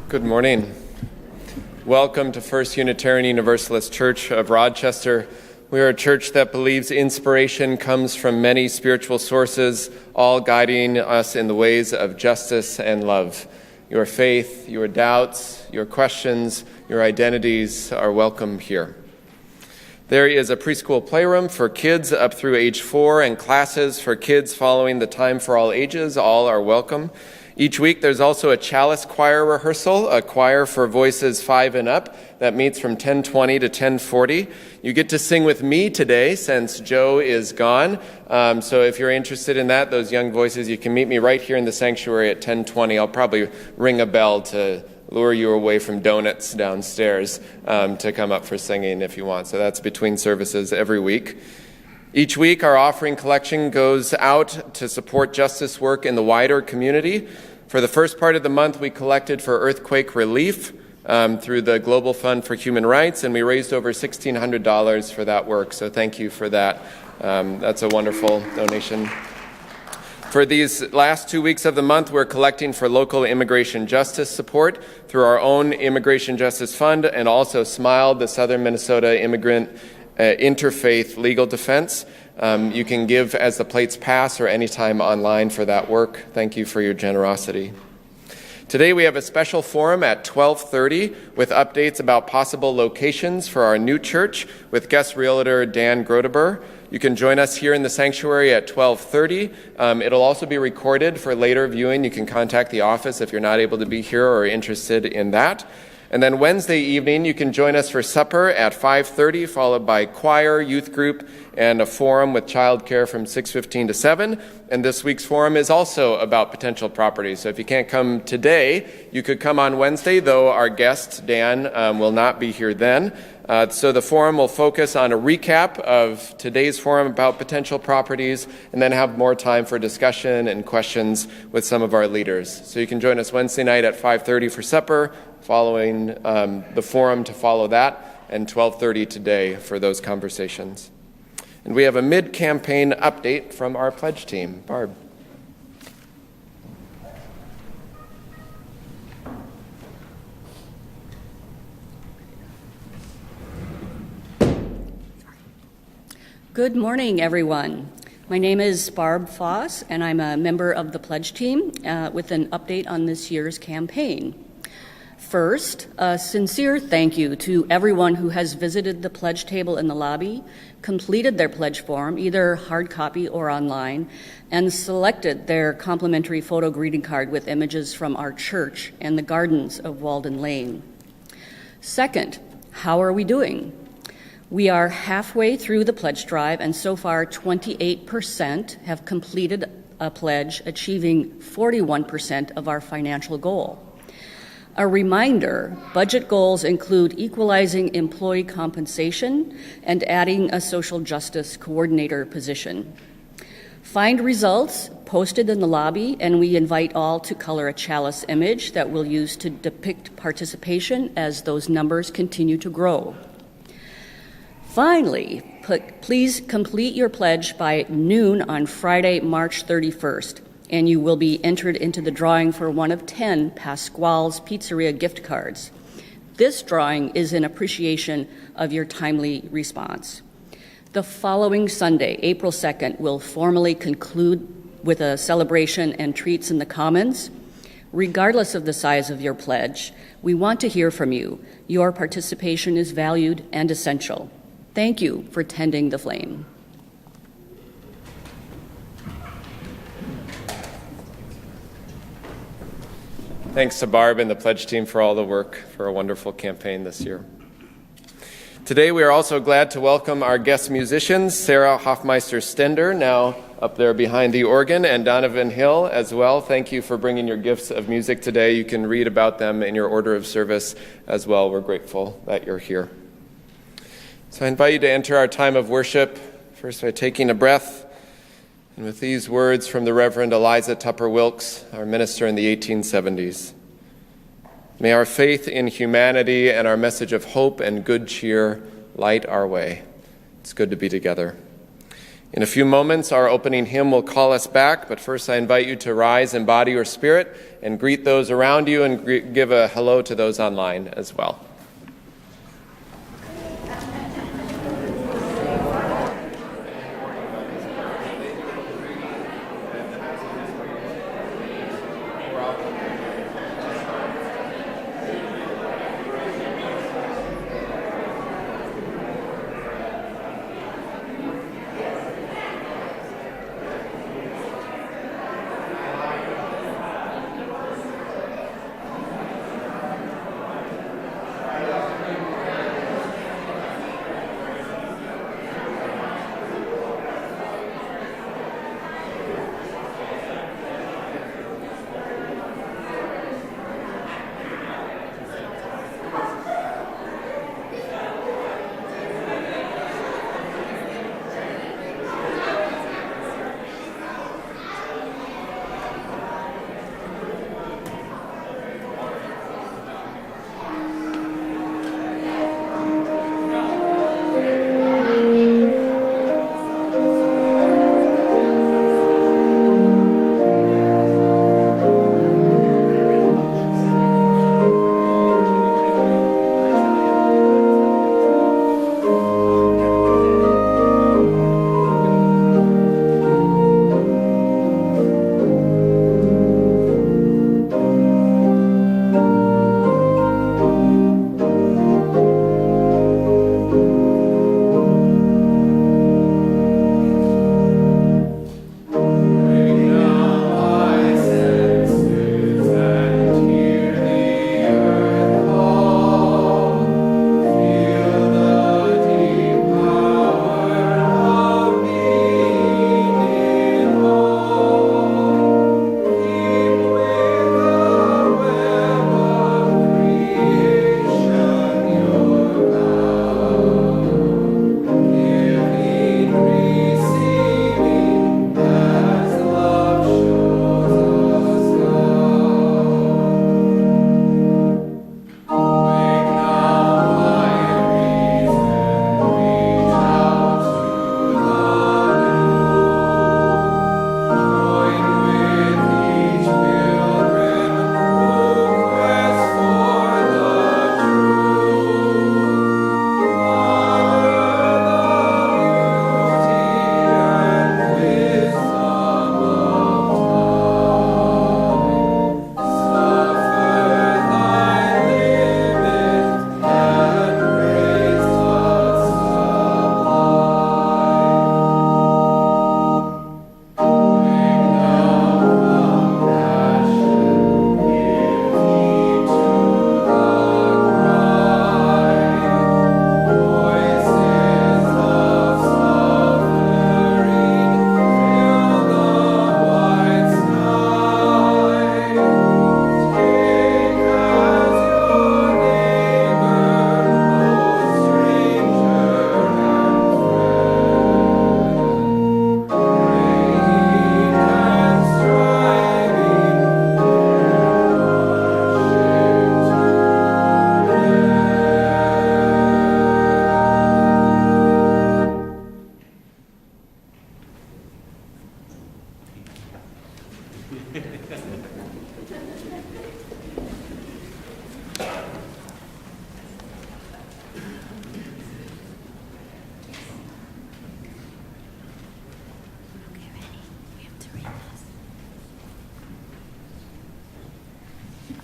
Good morning. Welcome to First Unitarian Universalist Church of Rochester. We are a church that believes inspiration comes from many spiritual sources, all guiding us in the ways of justice and love. Your faith, your doubts, your questions, your identities are welcome here. There is a preschool playroom for kids up through age 4 and classes for kids following the Time for All Ages. All are welcome. Each week there's also a chalice choir rehearsal, a choir for voices 5 and up that meets from 10:20 to 10:40. You get to sing with me today since Joe is gone. So if you're interested in that, those young voices, you can meet me right here in the sanctuary at 10:20. I'll probably ring a bell to lure you away from donuts downstairs to come up for singing if you want. So that's between services every week. Each week, our offering collection goes out to support justice work in the wider community. For the first part of the month, we collected for earthquake relief through the Global Fund for Human Rights, and we raised over $1,600 for that work. So thank you for that. That's a wonderful donation. For these last 2 weeks of the month, we're collecting for local immigration justice support through our own Immigration Justice Fund and also SMILE, the Southern Minnesota Immigrant Interfaith Legal Defense. You can give as the plates pass or anytime online for that work. Thank you for your generosity. Today we have a special forum at 12:30 with updates about possible locations for our new church with guest realtor Dan Groteber. You can join us here in the sanctuary at 12:30. It'll also be recorded for later viewing. You can contact the office if you're not able to be here or interested in that. And then Wednesday evening, you can join us for supper at 5:30, followed by choir, youth group, and a forum with childcare from 6:15 to 7. And this week's forum is also about potential properties. So if you can't come today, you could come on Wednesday, though our guest, Dan, will not be here then. So the forum will focus on a recap of today's forum about potential properties and then have more time for discussion and questions with some of our leaders. So you can join us Wednesday night at 5:30 for supper, following the forum to follow that, and 12:30 today for those conversations. And we have a mid-campaign update from our pledge team. Barb. Good morning, everyone. My name is Barb Foss, and I'm a member of the pledge team with an update on this year's campaign. First, a sincere thank you to everyone who has visited the pledge table in the lobby, completed their pledge form, either hard copy or online, and selected their complimentary photo greeting card with images from our church and the gardens of Walden Lane. Second, how are we doing? We are halfway through the pledge drive, and so far 28% have completed a pledge, achieving 41% of our financial goal. A reminder, budget goals include equalizing employee compensation and adding a social justice coordinator position. Find results posted in the lobby, and we invite all to color a chalice image that we'll use to depict participation as those numbers continue to grow. Finally, please complete your pledge by noon on Friday, March 31st. And you will be entered into the drawing for one of 10 Pasquale's Pizzeria gift cards. This drawing is in appreciation of your timely response. The following Sunday, April 2nd, will formally conclude with a celebration and treats in the Commons. Regardless of the size of your pledge, we want to hear from you. Your participation is valued and essential. Thank you for tending the flame. Thanks to Barb and the pledge team for all the work for a wonderful campaign this year. Today we are also glad to welcome our guest musicians, Sarah Hoffmeister-Stender, now up there behind the organ, and Donovan Hill as well. Thank you for bringing your gifts of music today. You can read about them in your order of service as well. We're grateful that you're here. So I invite you to enter our time of worship, first by taking a breath, and with these words from the Reverend Eliza Tupper Wilkes, our minister in the 1870s. May our faith in humanity and our message of hope and good cheer light our way. It's good to be together. In a few moments, our opening hymn will call us back, but first I invite you to rise in body or spirit and greet those around you and give a hello to those online as well.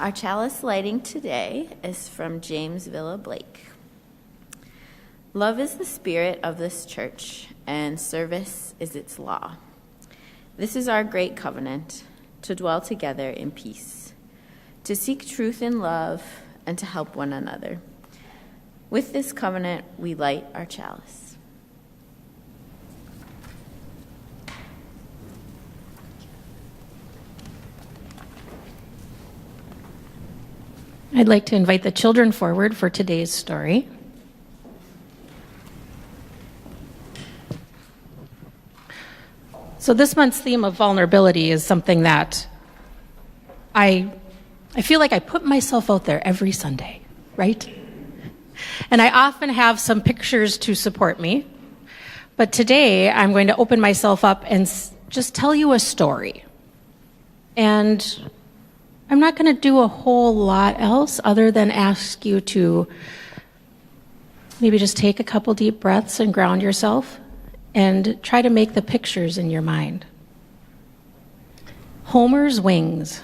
Our chalice lighting today is from James Villa Blake. Love is the spirit of this church, and service is its law. This is our great covenant, to dwell together in peace, to seek truth in love, and to help one another. With this covenant, we light our chalice. I'd like to invite the children forward for today's story. So this month's theme of vulnerability is something that I feel like I put myself out there every Sunday, right? And I often have some pictures to support me. But today I'm going to open myself up and just tell you a story. And I'm not going to do a whole lot else other than ask you to maybe just take a couple deep breaths and ground yourself and try to make the pictures in your mind. Homer's Wings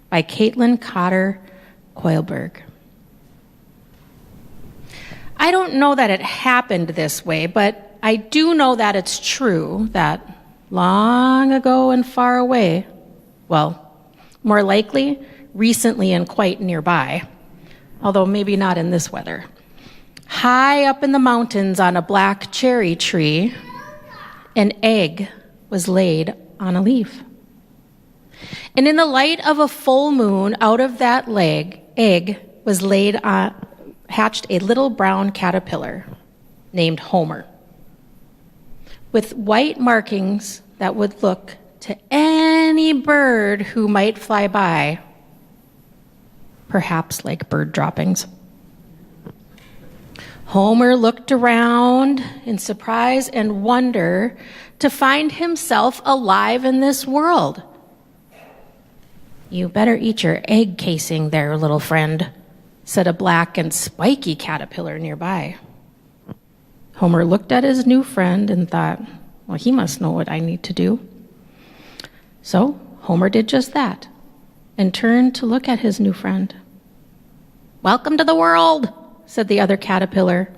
by Caitlin Cotter Coilberg. I don't know that it happened this way, but I do know that it's true that long ago and far away, well, more likely, recently and quite nearby, although maybe not in this weather. High up in the mountains on a black cherry tree, an egg was laid on a leaf. And in the light of a full moon, out of that egg was hatched a little brown caterpillar named Homer, with white markings that would look to any bird who might fly by, perhaps like bird droppings. Homer looked around in surprise and wonder to find himself alive in this world. "You better eat your egg casing there, little friend," said a black and spiky caterpillar nearby. Homer looked at his new friend and thought, well, he must know what I need to do. So Homer did just that and turned to look at his new friend. "Welcome to the world," said the other caterpillar.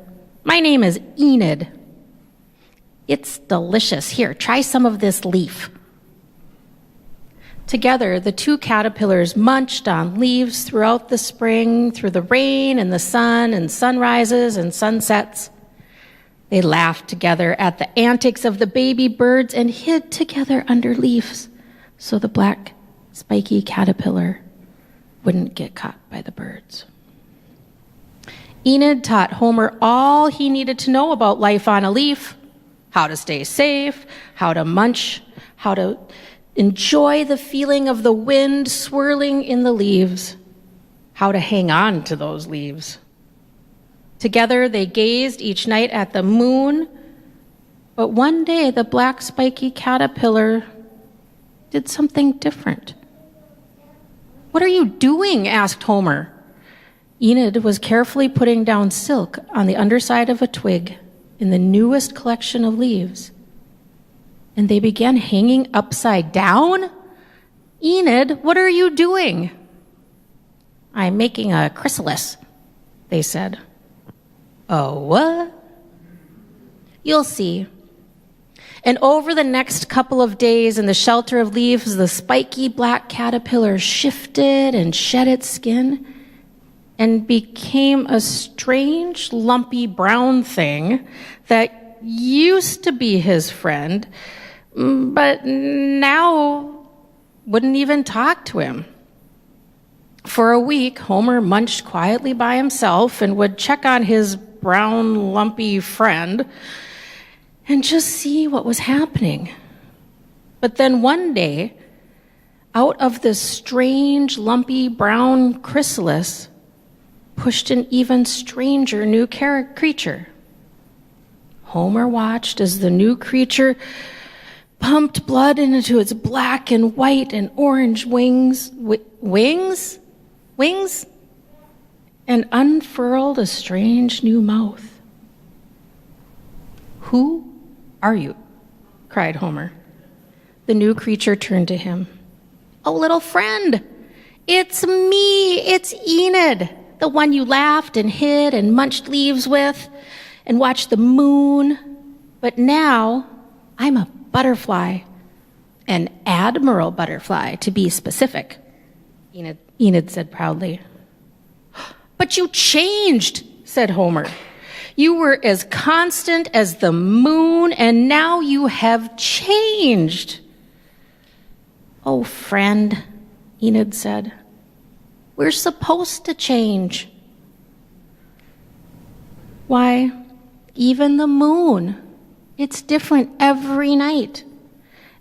"My name is Enid. It's delicious. Here, try some of this leaf." Together, the two caterpillars munched on leaves throughout the spring, through the rain and the sun and sunrises and sunsets. They laughed together at the antics of the baby birds and hid together under leaves so the black, spiky caterpillar wouldn't get caught by the birds. Enid taught Homer all he needed to know about life on a leaf: how to stay safe, how to munch, how to enjoy the feeling of the wind swirling in the leaves, how to hang on to those leaves. Together they gazed each night at the moon, but one day the black spiky caterpillar did something different. "What are you doing?" asked Homer. Enid was carefully putting down silk on the underside of a twig in the newest collection of leaves. And they began hanging upside down? "Enid, what are you doing?" "I'm making a chrysalis," they said. "Oh, what?" "You'll see." And over the next couple of days, in the shelter of leaves, the spiky black caterpillar shifted and shed its skin and became a strange, lumpy brown thing that used to be his friend, but now wouldn't even talk to him. For a week, Homer munched quietly by himself and would check on his brown, lumpy friend and just see what was happening. But then one day, out of this strange, lumpy brown chrysalis pushed an even stranger new creature. Homer watched as the new creature pumped blood into its black and white and orange wings, and unfurled a strange new mouth. "Who are you?" cried Homer. The new creature turned to him. "Oh, little friend, It's me, it's Enid, the one you laughed and hid and munched leaves with and watched the moon. But now I'm a butterfly, an admiral butterfly, to be specific, Enid said proudly. But you changed, said Homer. You were as constant as the moon, and now you have changed. Oh, friend, Enid said, we're supposed to change. Why, even the moon, it's different every night.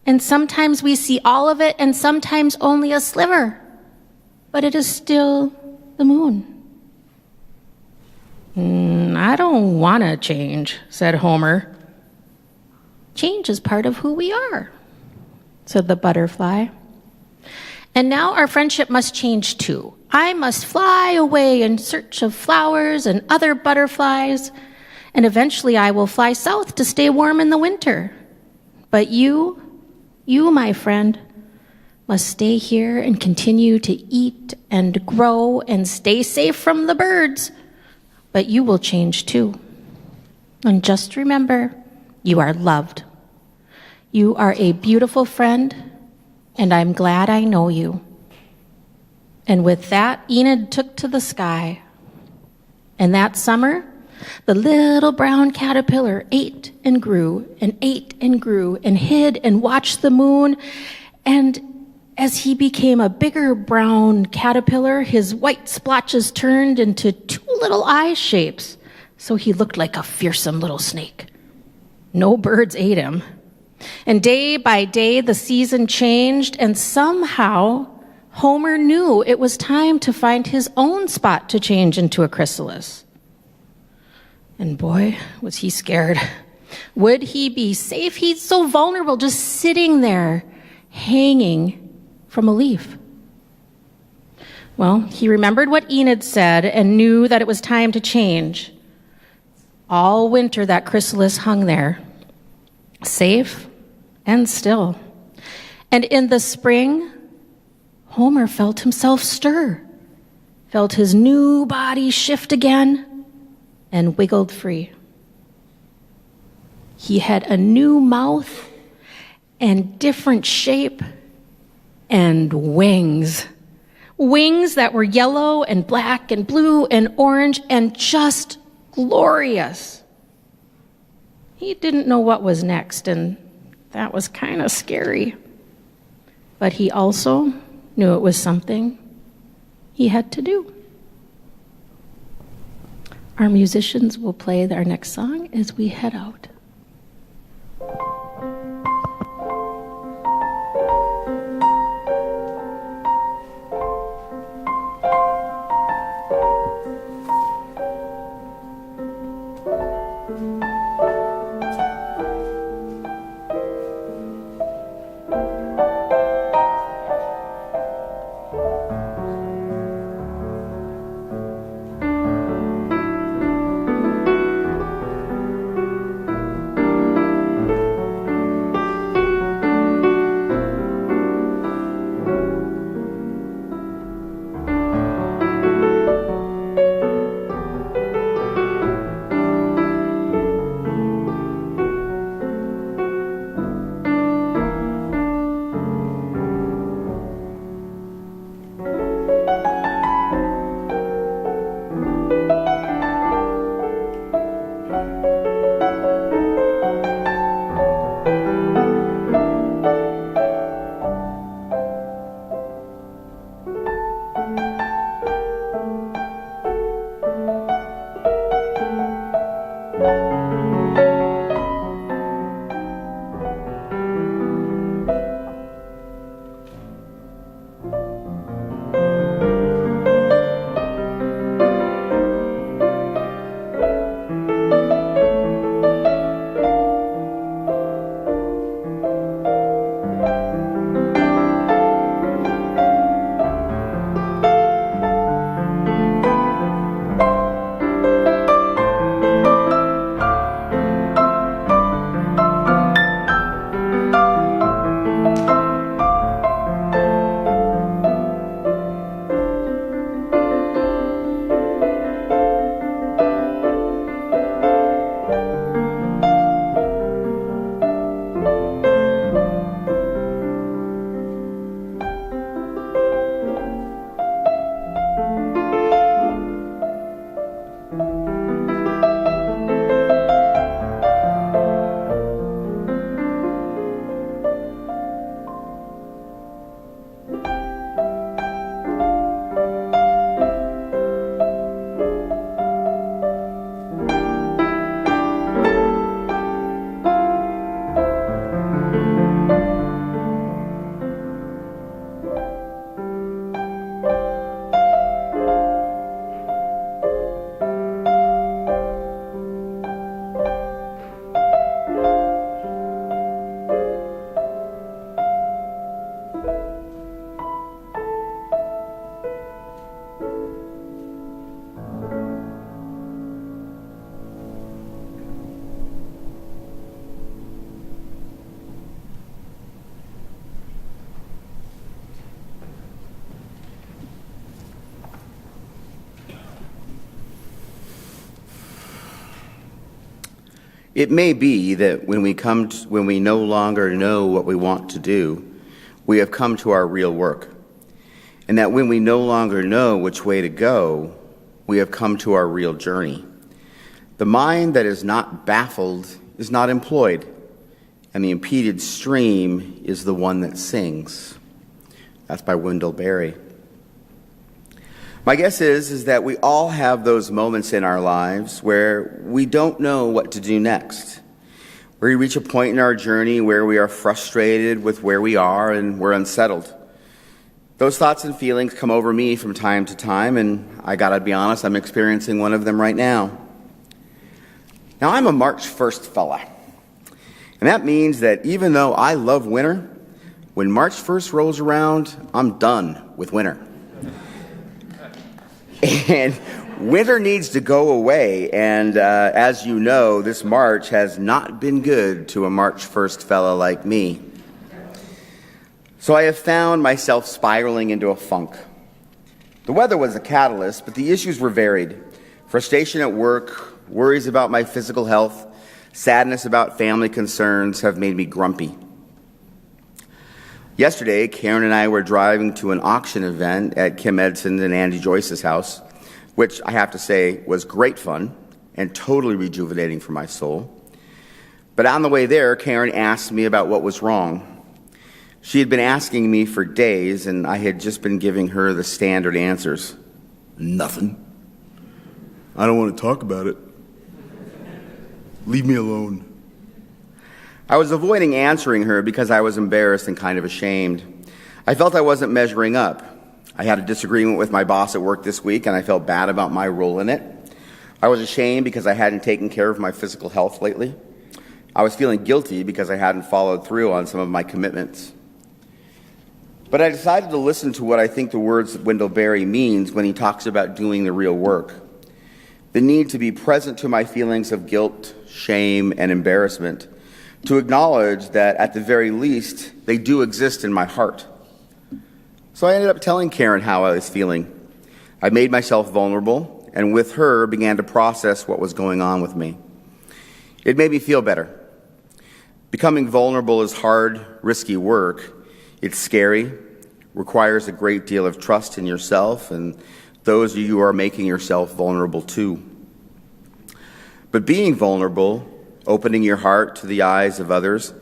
And sometimes we see all of it, and sometimes only a sliver. But it is still the moon. I don't want to change, said Homer. Change is part of who we are, said the butterfly. And now our friendship must change too. I must fly away in search of flowers and other butterflies, and eventually I will fly south to stay warm in the winter. But you, my friend, must stay here and continue to eat and grow and stay safe from the birds. But you will change too. And just remember, you are loved. You are a beautiful friend, and I'm glad I know you. And with that, Enid took to the sky. And that summer, the little brown caterpillar ate and grew and ate and grew and hid and watched the moon. And as he became a bigger brown caterpillar, his white splotches turned into two little eye shapes, so he looked like a fearsome little snake. No birds ate him. And day by day, the season changed, and somehow Homer knew it was time to find his own spot to change into a chrysalis. And boy, was he scared. Would he be safe? He's so vulnerable, just sitting there, hanging from a leaf. Well, he remembered what Enid said and knew that it was time to change. All winter, that chrysalis hung there, safe and still. And in the spring, Homer felt himself stir, felt his new body shift again, and wiggled free. He had a new mouth and different shape and wings. Wings that were yellow and black and blue and orange and just glorious. He didn't know what was next, and that was kind of scary. But he also knew it was something he had to do. Our musicians will play our next song as we head out. It may be that when we no longer know what we want to do, we have come to our real work. And that when we no longer know which way to go, we have come to our real journey. The mind that is not baffled is not employed, and the impeded stream is the one that sings. That's by Wendell Berry. My guess is that we all have those moments in our lives where we don't know what to do next, where we reach a point in our journey where we are frustrated with where we are and we're unsettled. Those thoughts and feelings come over me from time to time, and I gotta be honest, I'm experiencing one of them right now. Now, I'm a March 1st fella, and that means that even though I love winter, when March 1st rolls around, I'm done with winter. And winter needs to go away, and as you know, this March has not been good to a March 1st fella like me. So I have found myself spiraling into a funk. The weather was a catalyst, but the issues were varied. Frustration at work, worries about my physical health, sadness about family concerns have made me grumpy. Yesterday, Karen and I were driving to an auction event at Kim Edson and Andy Joyce's house, which I have to say was great fun and totally rejuvenating for my soul. But on the way there, Karen asked me about what was wrong. She had been asking me for days, and I had just been giving her the standard answers. Nothing. I don't want to talk about it. Leave me alone. I was avoiding answering her because I was embarrassed and kind of ashamed. I felt I wasn't measuring up. I had a disagreement with my boss at work this week, and I felt bad about my role in it. I was ashamed because I hadn't taken care of my physical health lately. I was feeling guilty because I hadn't followed through on some of my commitments. But I decided to listen to what I think the words that Wendell Berry means when he talks about doing the real work. The need to be present to my feelings of guilt, shame, and embarrassment, to acknowledge that at the very least, they do exist in my heart. So I ended up telling Karen how I was feeling. I made myself vulnerable, and with her began to process what was going on with me. It made me feel better. Becoming vulnerable is hard, risky work. It's scary, requires a great deal of trust in yourself and those you are making yourself vulnerable to. But being vulnerable, opening your heart to the eyes of others,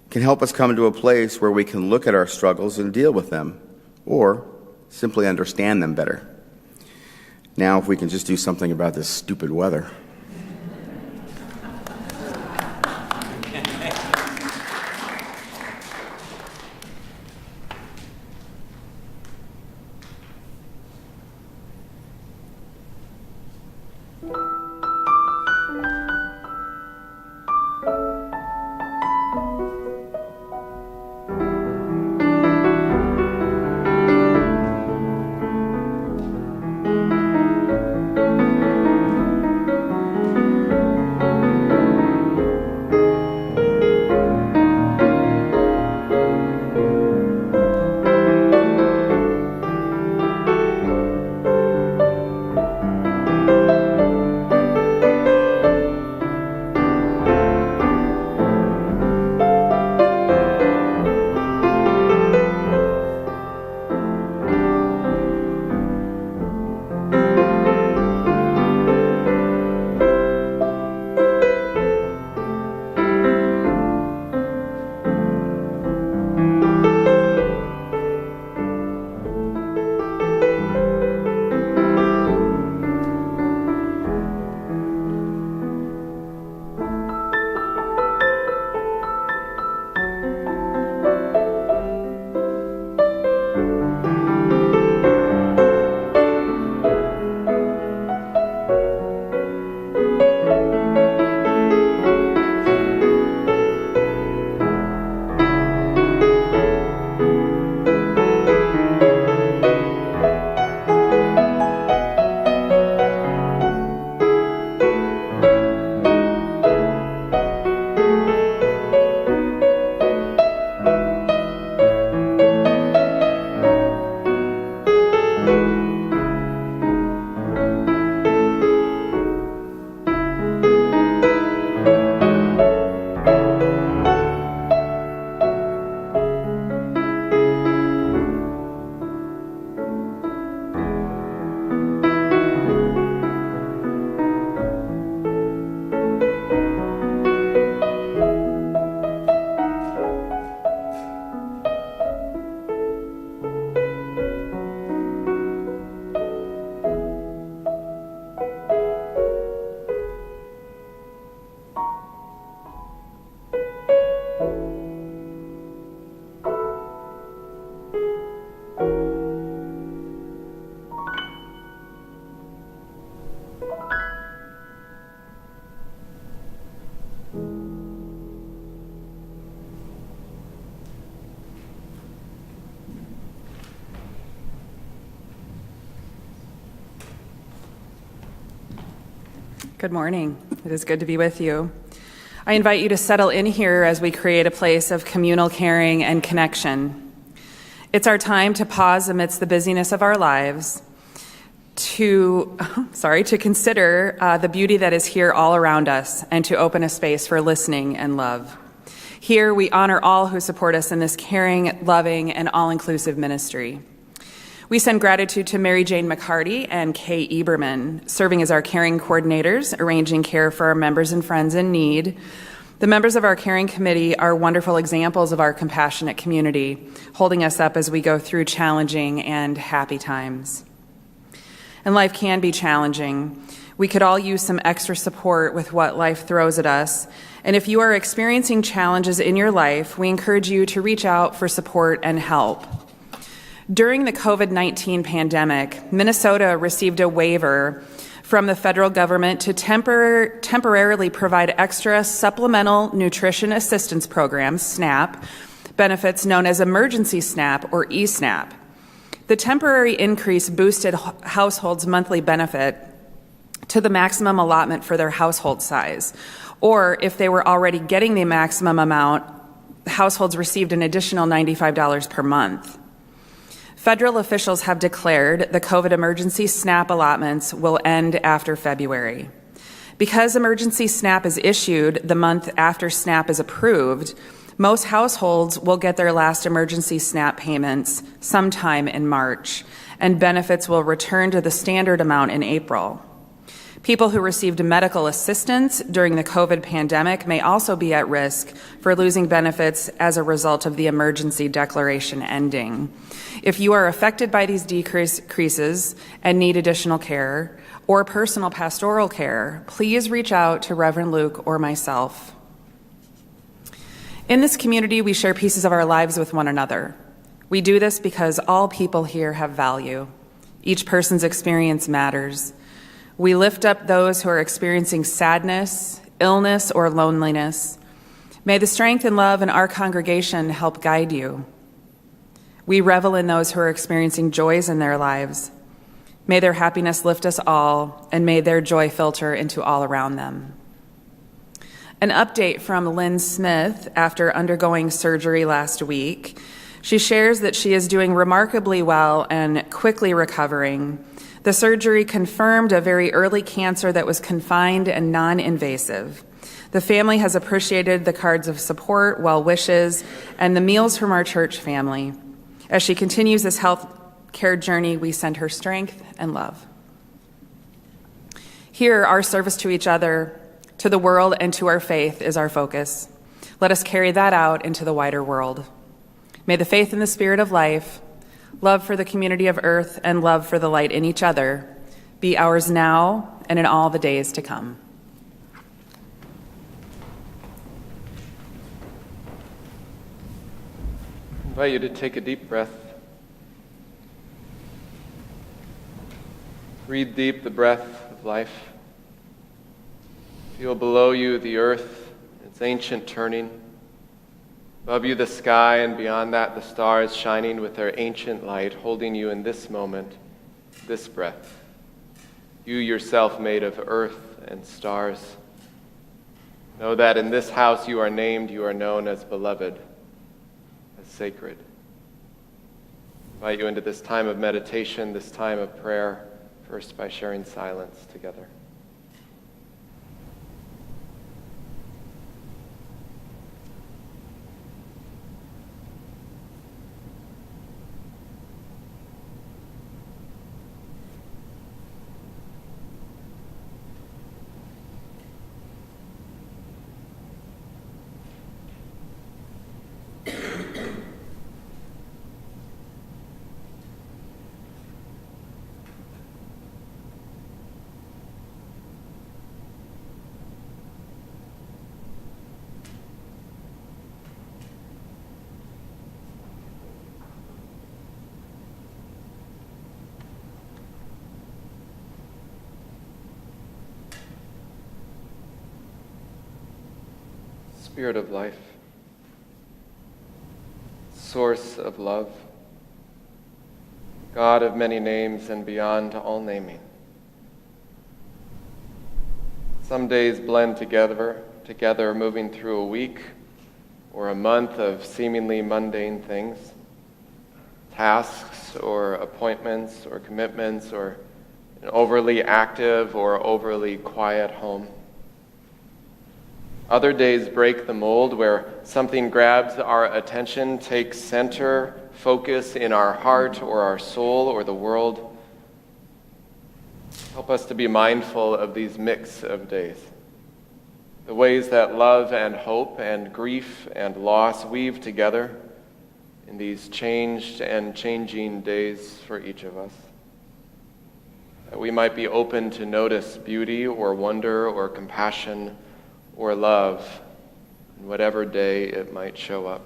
can help us come to a place where we can look at our struggles and deal with them, or simply understand them better. Now, if we can just do something about this stupid weather. Good morning. It is good to be with you. I invite you to settle in here as we create a place of communal caring and connection. It's our time to pause amidst the busyness of our lives, to consider the beauty that is here all around us, and to open a space for listening and love. Here, we honor all who support us in this caring, loving, and all-inclusive ministry. We send gratitude to Mary Jane McCarty and Kay Eberman, serving as our caring coordinators, arranging care for our members and friends in need. The members of our caring committee are wonderful examples of our compassionate community, holding us up as we go through challenging and happy times. And life can be challenging. We could all use some extra support with what life throws at us. And if you are experiencing challenges in your life, we encourage you to reach out for support and help. During the COVID-19 pandemic, Minnesota received a waiver from the federal government to temporarily provide extra supplemental nutrition assistance programs, SNAP, benefits known as Emergency SNAP or eSNAP. The temporary increase boosted households' monthly benefit to the maximum allotment for their household size, or if they were already getting the maximum amount, households received an additional $95 per month. Federal officials have declared the COVID emergency SNAP allotments will end after February. Because emergency SNAP is issued the month after SNAP is approved, most households will get their last emergency SNAP payments sometime in March, and benefits will return to the standard amount in April. People who received medical assistance during the COVID pandemic may also be at risk for losing benefits as a result of the emergency declaration ending. If you are affected by these decreases and need additional care or personal pastoral care, please reach out to Reverend Luke or myself. In this community, we share pieces of our lives with one another. We do this because all people here have value. Each person's experience matters. We lift up those who are experiencing sadness, illness, or loneliness. May the strength and love in our congregation help guide you. We revel in those who are experiencing joys in their lives. May their happiness lift us all, and may their joy filter into all around them. An update from Lynn Smith after undergoing surgery last week. She shares that she is doing remarkably well and quickly recovering. The surgery confirmed a very early cancer that was confined and non-invasive. The family has appreciated the cards of support, well wishes, and the meals from our church family. As she continues this health care journey, we send her strength and love. Here, our service to each other, to the world, and to our faith is our focus. Let us carry that out into the wider world. May the faith in the Spirit of life, love for the community of earth, and love for the light in each other be ours now and in all the days to come. I invite you to take a deep breath. Breathe deep the breath of life. Feel below you the earth, its ancient turning. Above you the sky, and beyond that the stars shining with their ancient light, holding you in this moment, this breath. You yourself made of earth and stars. Know that in this house you are named, you are known as beloved, as sacred. I invite you into this time of meditation, this time of prayer, first by sharing silence together. Spirit of life, source of love, God of many names and beyond all naming. Some days blend together, moving through a week or a month of seemingly mundane things, tasks or appointments or commitments, or an overly active or overly quiet home. Other days break the mold where something grabs our attention, takes center, focus in our heart or our soul or the world. Help us to be mindful of these mix of days, the ways that love and hope and grief and loss weave together in these changed and changing days for each of us. That we might be open to notice beauty or wonder or compassion or love in whatever day it might show up.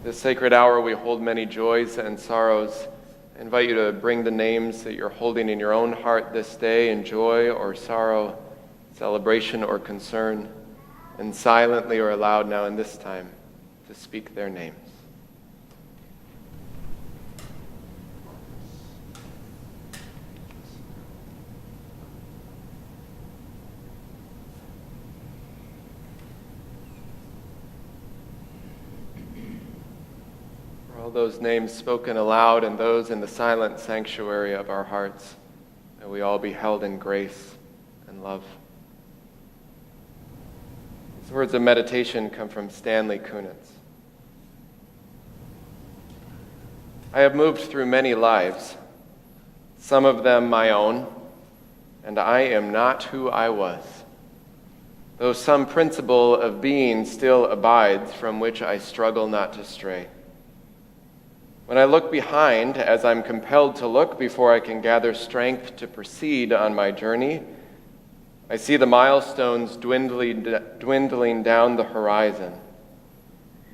This sacred hour we hold many joys and sorrows. I invite you to bring the names that you're holding in your own heart this day in joy or sorrow, celebration or concern, and silently or aloud now in this time to speak their names. All those names spoken aloud and those in the silent sanctuary of our hearts, may we all be held in grace and love. These words of meditation come from Stanley Kunitz. I have moved through many lives, some of them my own, and I am not who I was, though some principle of being still abides from which I struggle not to stray. When I look behind, as I'm compelled to look before I can gather strength to proceed on my journey, I see the milestones dwindling down the horizon,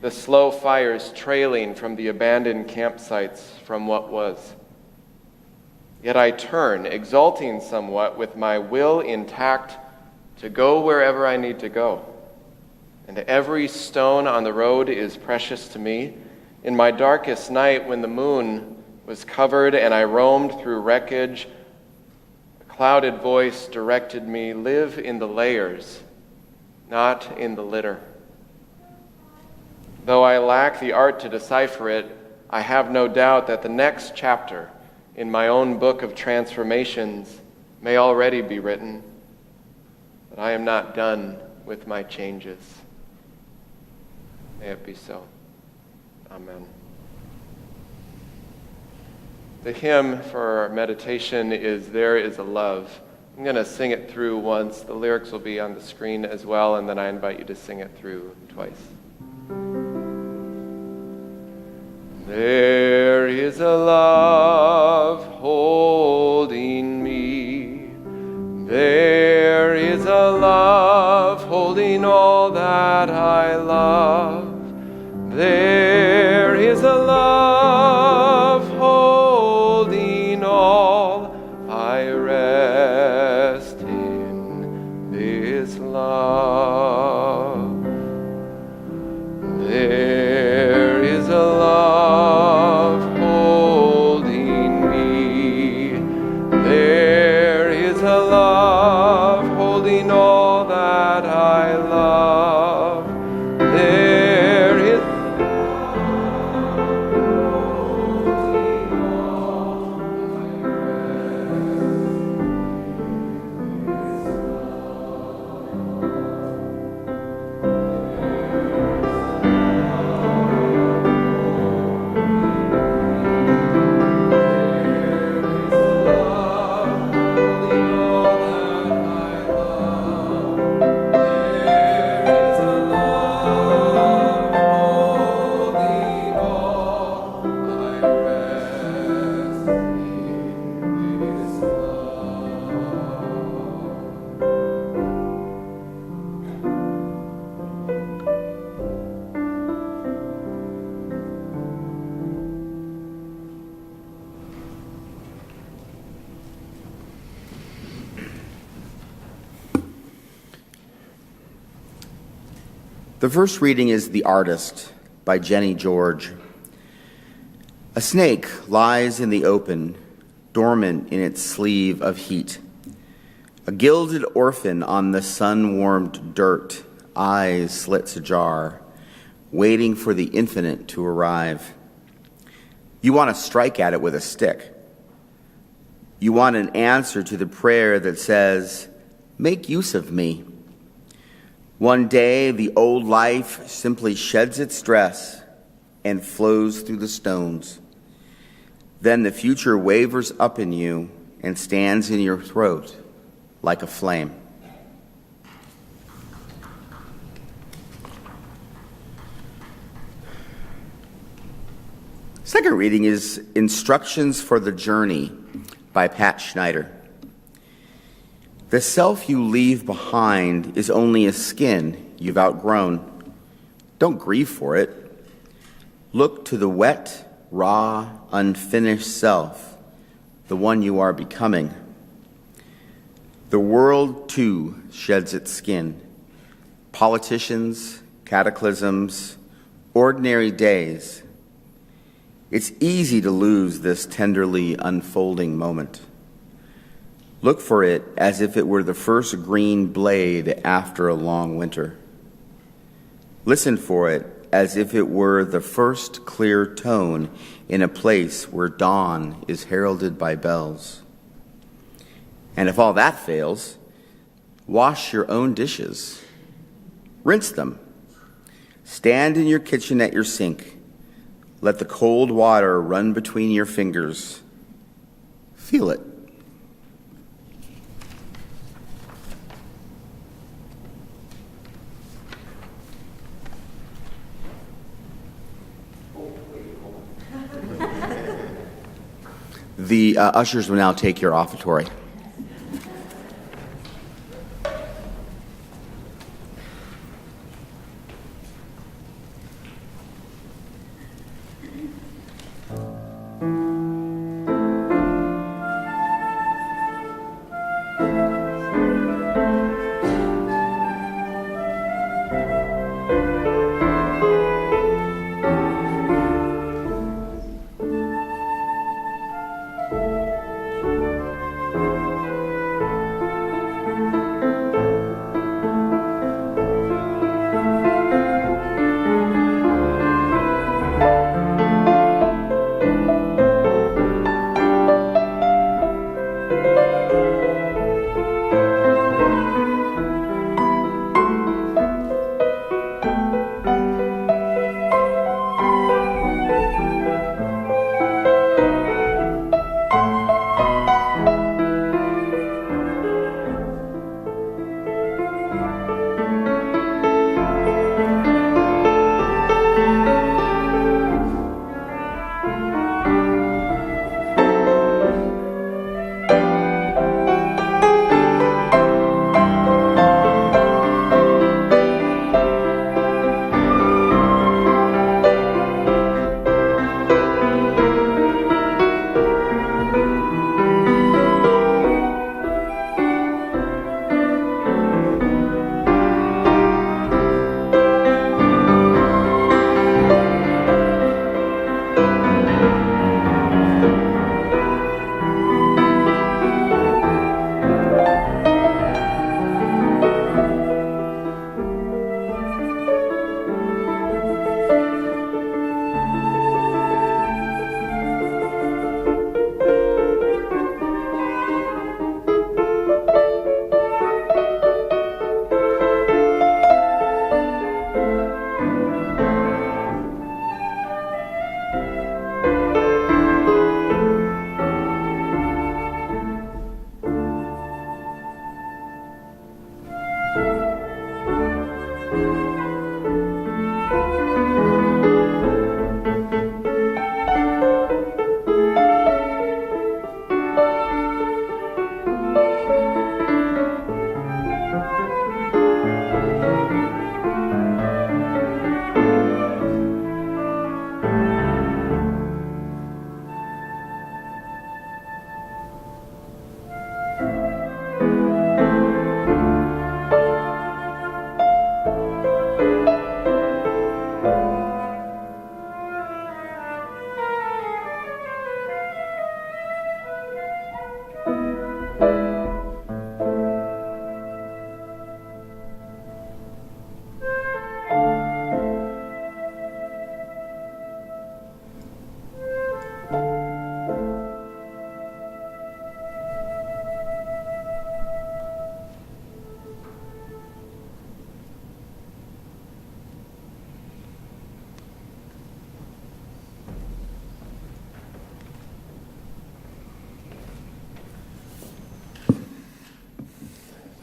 the slow fires trailing from the abandoned campsites from what was. Yet I turn, exulting somewhat, with my will intact to go wherever I need to go. And every stone on the road is precious to me. In my darkest night, when the moon was covered and I roamed through wreckage, a clouded voice directed me, live in the layers, not in the litter. Though I lack the art to decipher it, I have no doubt that the next chapter in my own book of transformations may already be written, but I am not done with my changes. May it be so. Amen. The hymn for our meditation is There Is a Love. I'm going to sing it through once. The lyrics will be on the screen as well, and then I invite you to sing it through twice. There is a love holding me. There is a love holding all that I love. There is a love holding all. I rest in this love. There is a love holding me. There is a love holding all that I love. There is The first reading is The Artist by Jenny George. A snake lies in the open, dormant in its sleeve of heat. A gilded orphan on the sun-warmed dirt, eyes slits ajar, waiting for the infinite to arrive. You want to strike at it with a stick. You want an answer to the prayer that says, "Make use of me." One day, the old life simply sheds its dress and flows through the stones. Then the future wavers up in you and stands in your throat like a flame. Second reading is Instructions for the Journey by Pat Schneider. The self you leave behind is only a skin you've outgrown. Don't grieve for it. Look to the wet, raw, unfinished self, the one you are becoming. The world, too, sheds its skin. Politicians, cataclysms, ordinary days. It's easy to lose this tenderly unfolding moment. Look for it as if it were the first green blade after a long winter. Listen for it as if it were the first clear tone in a place where dawn is heralded by bells. And if all that fails, wash your own dishes. Rinse them. Stand in your kitchen at your sink. Let the cold water run between your fingers. Feel it. The ushers will now take your offertory.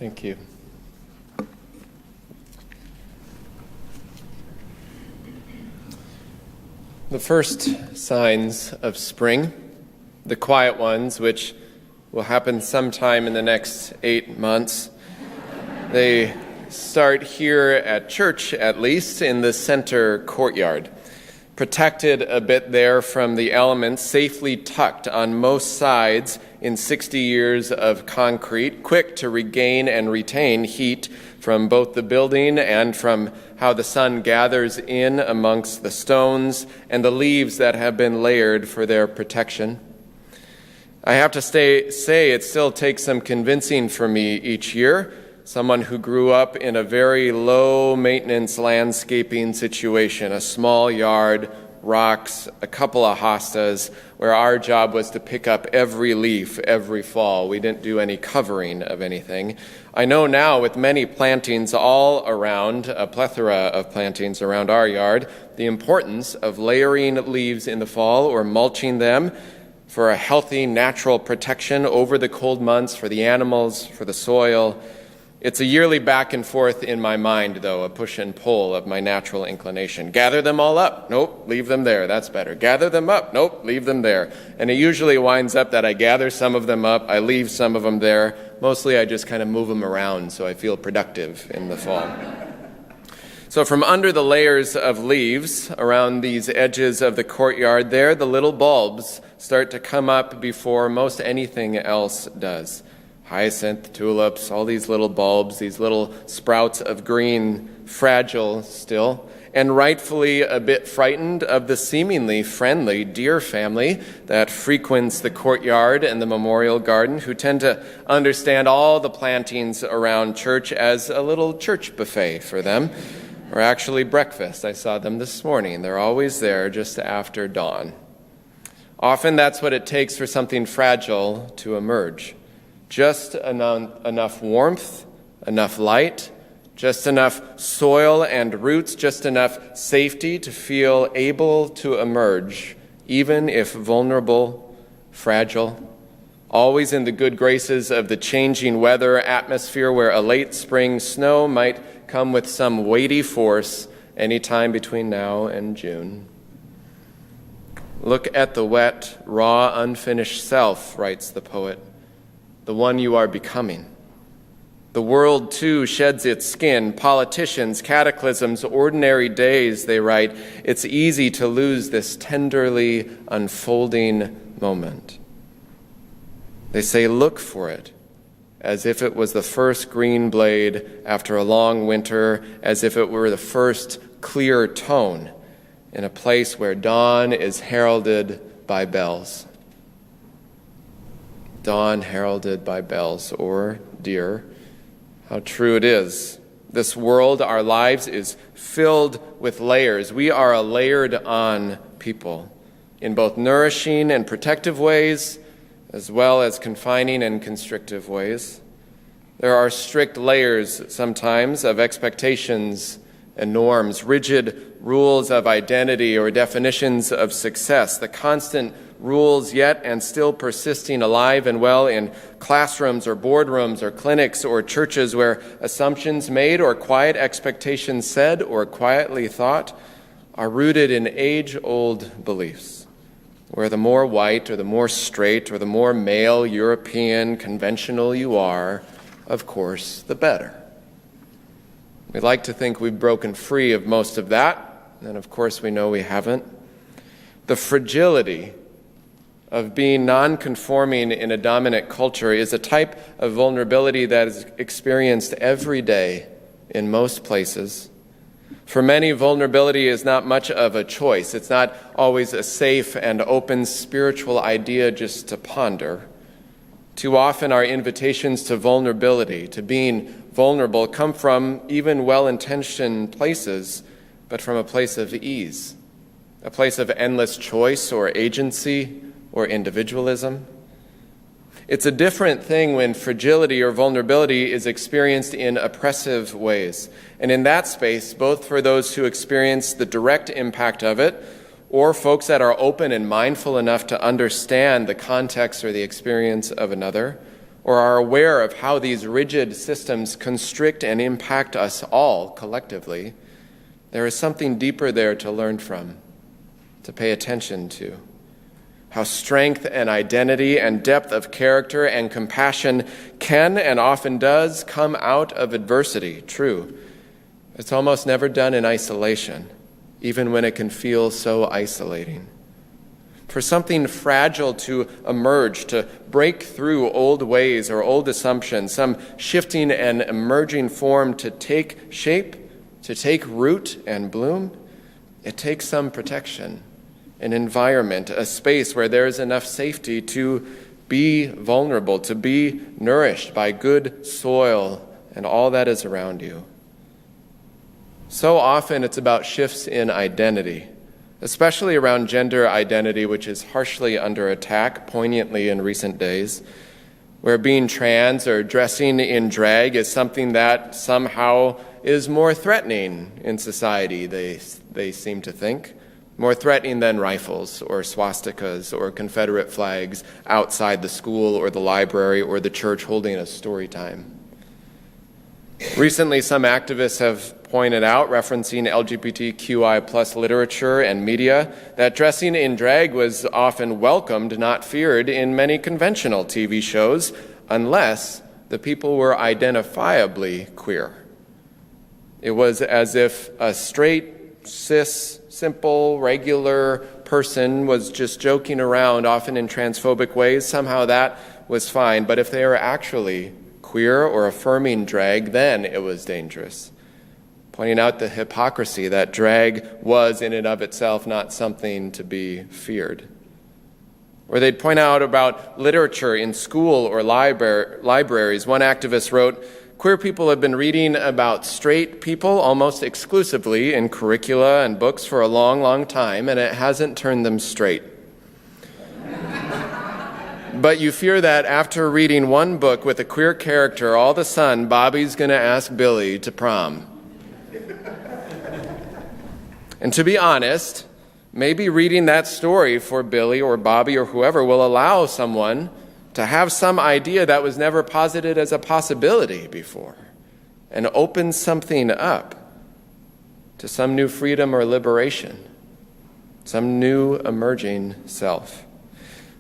Thank you. The first signs of spring, the quiet ones, which will happen sometime in the next 8 months, they start here at church, at least, in the center courtyard. Protected a bit there from the elements, safely tucked on most sides in 60 years of concrete, quick to regain and retain heat from both the building and from how the sun gathers in amongst the stones and the leaves that have been layered for their protection. I have to say it still takes some convincing for me each year. Someone who grew up in a very low-maintenance landscaping situation, a small yard, rocks, a couple of hostas, where our job was to pick up every leaf every fall. We didn't do any covering of anything. I know now with many plantings all around, a plethora of plantings around our yard, the importance of layering leaves in the fall or mulching them for a healthy, natural protection over the cold months for the animals, for the soil. It's a yearly back and forth in my mind, though, a push and pull of my natural inclination. Gather them all up. Nope, leave them there. That's better. Gather them up. Nope, leave them there. And it usually winds up that I gather some of them up, I leave some of them there. Mostly I just kind of move them around so I feel productive in the fall. So from under the layers of leaves around these edges of the courtyard there, the little bulbs start to come up before most anything else does. Hyacinth, tulips, all these little bulbs, these little sprouts of green, fragile still, and rightfully a bit frightened of the seemingly friendly deer family that frequents the courtyard and the memorial garden, who tend to understand all the plantings around church as a little church buffet for them, or actually breakfast. I saw them this morning. They're always there just after dawn. Often that's what it takes for something fragile to emerge. Just enough warmth, enough light, just enough soil and roots, just enough safety to feel able to emerge, even if vulnerable, fragile, always in the good graces of the changing weather atmosphere where a late spring snow might come with some weighty force any time between now and June. Look at the wet, raw, unfinished self, writes the poet. The one you are becoming. The world, too, sheds its skin. Politicians, cataclysms, ordinary days, they write. It's easy to lose this tenderly unfolding moment. They say, look for it, as if it was the first green blade after a long winter, as if it were the first clear tone in a place where dawn is heralded by bells. Dawn heralded by bells, or deer. How true it is. This world, our lives, is filled with layers. We are a layered-on people in both nourishing and protective ways, as well as confining and constrictive ways. There are strict layers sometimes of expectations and norms, rigid rules of identity or definitions of success, the constant rules yet and still persisting alive and well in classrooms or boardrooms or clinics or churches where assumptions made or quiet expectations said or quietly thought are rooted in age-old beliefs, where the more white or the more straight or the more male, European, conventional you are, of course, the better. We like to think we've broken free of most of that, and of course we know we haven't. The fragility of being non-conforming in a dominant culture is a type of vulnerability that is experienced every day in most places. For many, vulnerability is not much of a choice. It's not always a safe and open spiritual idea just to ponder. Too often our invitations to vulnerability, to being vulnerable, come from even well-intentioned places, but from a place of ease, a place of endless choice or agency or individualism. It's a different thing when fragility or vulnerability is experienced in oppressive ways. And in that space, both for those who experience the direct impact of it, or folks that are open and mindful enough to understand the context or the experience of another, or are aware of how these rigid systems constrict and impact us all collectively, there is something deeper there to learn from, to pay attention to. How strength and identity and depth of character and compassion can and often does come out of adversity, true. It's almost never done in isolation, even when it can feel so isolating. For something fragile to emerge, to break through old ways or old assumptions, some shifting and emerging form to take shape, to take root and bloom, it takes some protection, an environment, a space where there is enough safety to be vulnerable, to be nourished by good soil and all that is around you. So often it's about shifts in identity, especially around gender identity, which is harshly under attack, poignantly in recent days, where being trans or dressing in drag is something that somehow is more threatening in society, they seem to think. More threatening than rifles or swastikas or Confederate flags outside the school or the library or the church holding a story time. Recently, some activists have pointed out, referencing LGBTQI plus literature and media, that dressing in drag was often welcomed, not feared, in many conventional TV shows, unless the people were identifiably queer. It was as if a straight, cis, simple, regular person was just joking around, often in transphobic ways. Somehow that was fine. But if they were actually queer or affirming drag, then it was dangerous. Pointing out the hypocrisy that drag was in and of itself not something to be feared. Or they'd point out about literature in school or libraries. One activist wrote, "Queer people have been reading about straight people almost exclusively in curricula and books for a long, long time, and it hasn't turned them straight. But you fear that after reading one book with a queer character, all of a sudden Bobby's going to ask Billy to prom." And to be honest, maybe reading that story for Billy or Bobby or whoever will allow someone to have some idea that was never posited as a possibility before, and open something up to some new freedom or liberation, some new emerging self.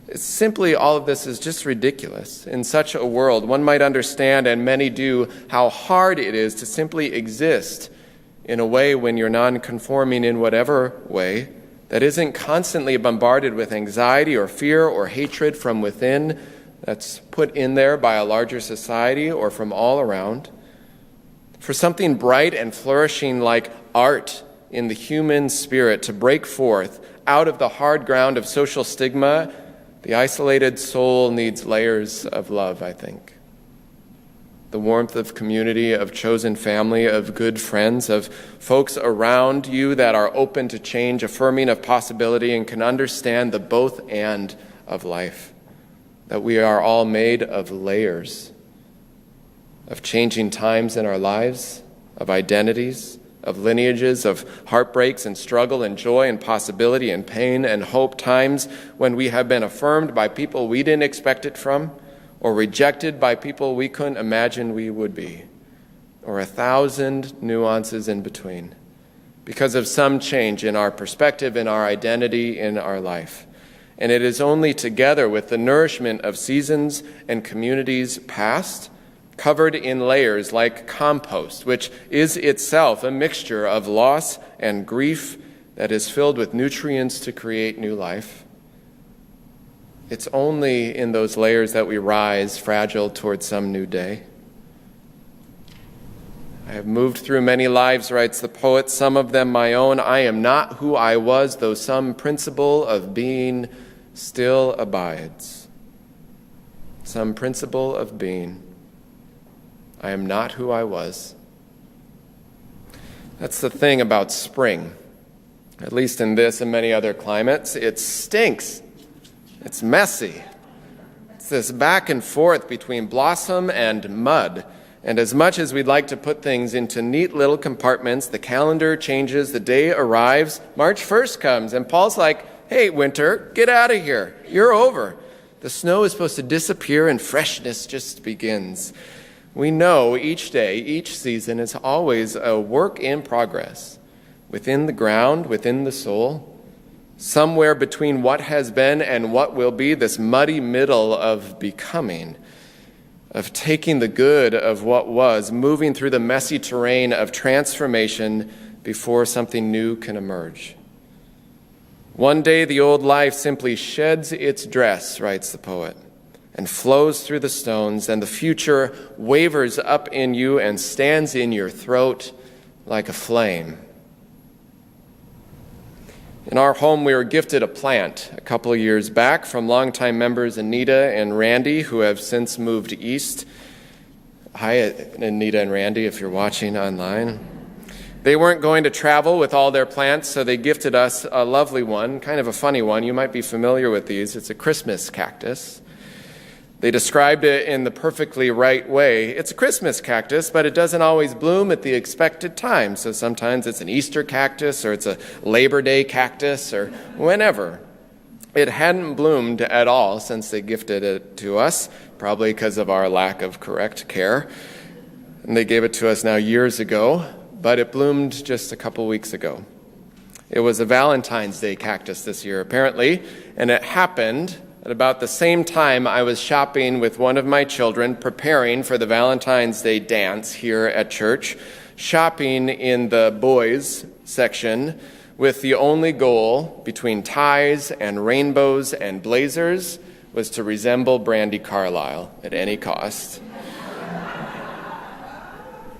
It's simply, all of this is just ridiculous. In such a world, one might understand, and many do, how hard it is to simply exist in a way when you're non-conforming in whatever way that isn't constantly bombarded with anxiety or fear or hatred from within, that's put in there by a larger society or from all around. For something bright and flourishing like art in the human spirit to break forth out of the hard ground of social stigma, the isolated soul needs layers of love, I think. The warmth of community, of chosen family, of good friends, of folks around you that are open to change, affirming of possibility, and can understand the both and of life. That we are all made of layers, of changing times in our lives, of identities, of lineages, of heartbreaks and struggle and joy and possibility and pain and hope, times when we have been affirmed by people we didn't expect it from, or rejected by people we couldn't imagine we would be, or 1,000 nuances in between, because of some change in our perspective, in our identity, in our life. And it is only together with the nourishment of seasons and communities past, covered in layers like compost, which is itself a mixture of loss and grief that is filled with nutrients to create new life. It's only in those layers that we rise fragile towards some new day. I have moved through many lives, writes the poet, some of them my own. I am not who I was, though some principle of being still abides. Some principle of being. I am not who I was. That's the thing about spring. At least in this and many other climates, it stinks. It's messy. It's this back and forth between blossom and mud. And as much as we'd like to put things into neat little compartments, the calendar changes, the day arrives, March 1st comes, and Paul's like, "Hey, winter, get out of here. You're over. The snow is supposed to disappear and freshness just begins. We know each day, each season is always a work in progress within the ground, within the soul, somewhere between what has been and what will be, this muddy middle of becoming, of taking the good of what was, moving through the messy terrain of transformation before something new can emerge. One day the old life simply sheds its dress, writes the poet, and flows through the stones, and the future wavers up in you and stands in your throat like a flame. In our home, we were gifted a plant a couple of years back from longtime members Anita and Randy, who have since moved east. Hi, Anita and Randy, if you're watching online. They weren't going to travel with all their plants, so they gifted us a lovely one, kind of a funny one. You might be familiar with these. It's a Christmas cactus. They described it in the perfectly right way. It's a Christmas cactus, but it doesn't always bloom at the expected time. So sometimes it's an Easter cactus, or it's a Labor Day cactus, or whenever. It hadn't bloomed at all since they gifted it to us, probably because of our lack of correct care. And they gave it to us now years ago, but it bloomed just a couple weeks ago. It was a Valentine's Day cactus this year, apparently, and it happened at about the same time I was shopping with one of my children, preparing for the Valentine's Day dance here at church, shopping in the boys section with the only goal between ties and rainbows and blazers was to resemble Brandi Carlile at any cost.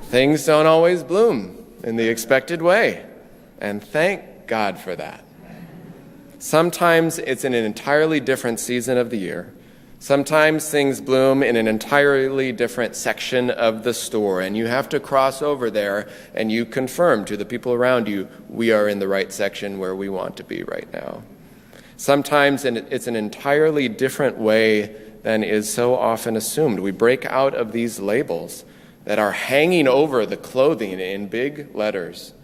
Things don't always bloom in the expected way, and thank God for that. Sometimes it's in an entirely different season of the year. Sometimes things bloom in an entirely different section of the store, and you have to cross over there and you confirm to the people around you, we are in the right section where we want to be right now. Sometimes it's an entirely different way than is so often assumed. We break out of these labels that are hanging over the clothing in big letters,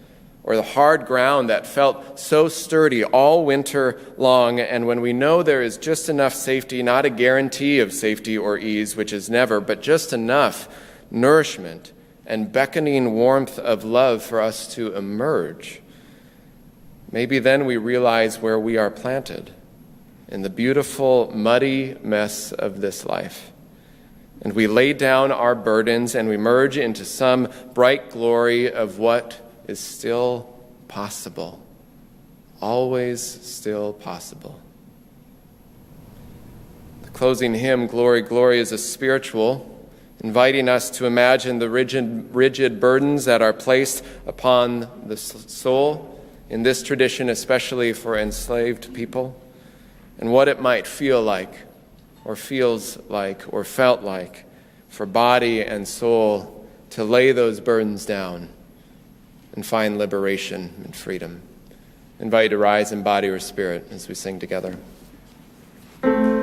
or the hard ground that felt so sturdy all winter long, and when we know there is just enough safety, not a guarantee of safety or ease, which is never, but just enough nourishment and beckoning warmth of love for us to emerge, maybe then we realize where we are planted, in the beautiful, muddy mess of this life. And we lay down our burdens and we merge into some bright glory of what is still possible, always still possible. The closing hymn, Glory, Glory, is a spiritual, inviting us to imagine the rigid burdens that are placed upon the soul, in this tradition especially for enslaved people, and what it might feel like, or feels like, or felt like for body and soul to lay those burdens down and find liberation and freedom. I invite you to rise in body or spirit as we sing together. Glory,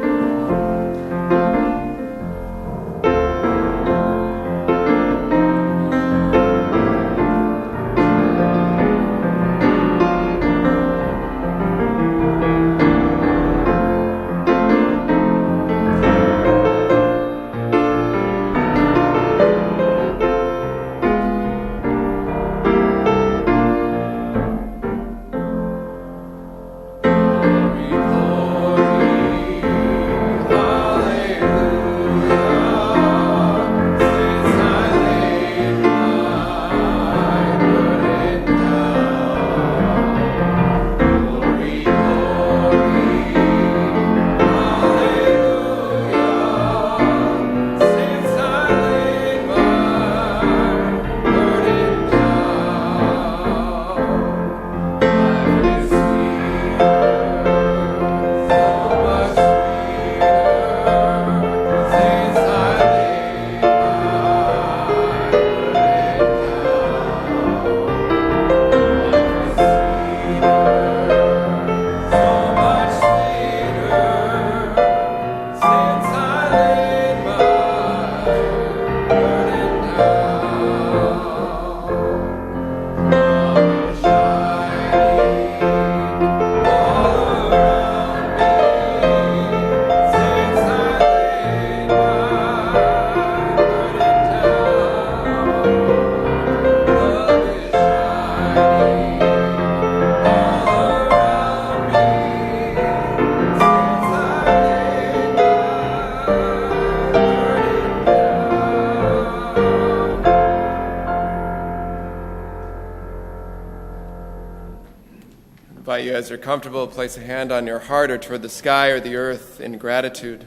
invite you, as you're comfortable, to place a hand on your heart or toward the sky or the earth in gratitude.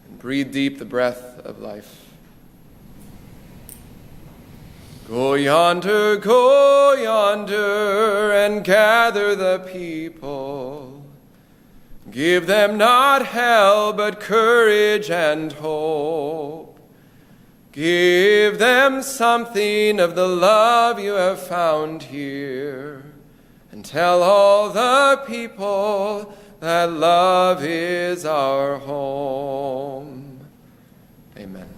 And breathe deep the breath of life. Go yonder, and gather the people. Give them not hell, but courage and hope. Give them something of the love you have found here. And tell all the people that love is our home. Amen.